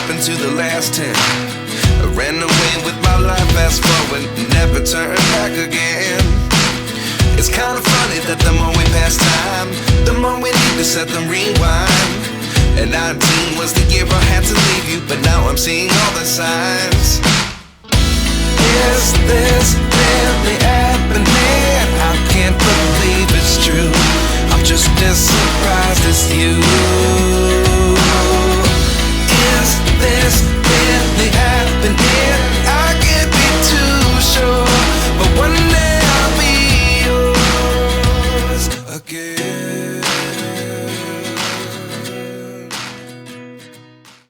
happened to the last 10? I ran away with my life, fast forward, never turn back again. It's kinda funny that the more we pass time, the more we need to set the rewind. And 19 was the year I had to leave you, but now I'm seeing all the signs. Is this really happening? I can't believe it's true. I'm just as surprised as you.